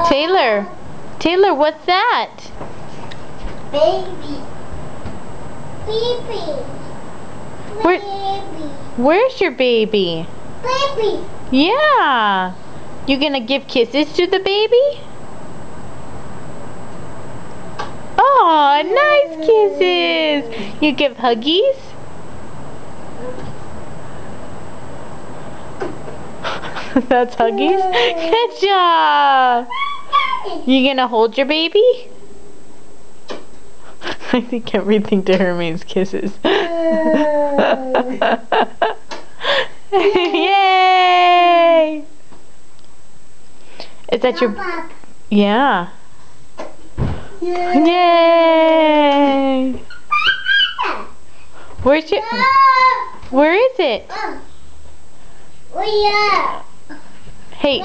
Taylor. Taylor, what's that? Baby. Baby. Where, Baby. where's your baby? Baby. Yeah. You gonna give kisses to the baby? Oh, nice kisses. You give huggies? That's huggies? Good job. You gonna hold your baby? I think everything to her means kisses. Yay! Is that your... Yeah. Yay! Where's your... Where is it? Hey,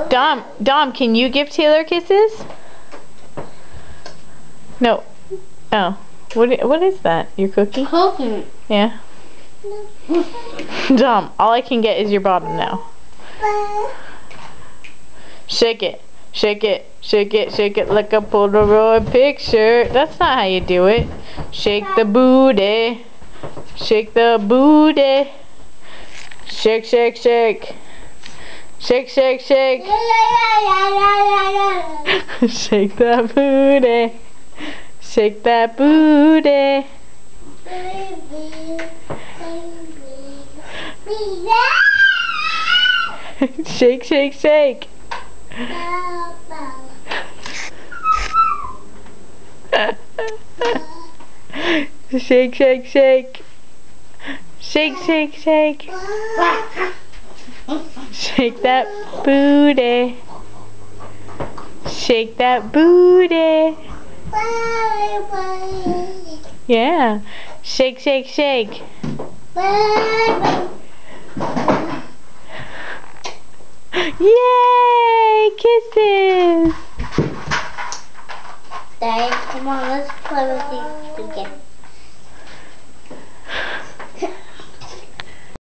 Dom, can you give Taylor kisses? No. Oh. What is that? Your cookie? Cookie. Yeah. Dom, all I can get is your bottom now. Shake it. Shake it. Shake it. Shake it like a Polaroid picture. That's not how you do it. Shake the booty. Shake the booty. Shake, shake, shake. Shake, shake, shake. Shake that booty. Shake that booty. Shake, shake, shake. Shake, shake, shake. Shake, shake, shake. Shake that booty. Shake that booty. Yeah. Shake, shake, shake. Yay! Kisses! Dad, come on, let's play with these.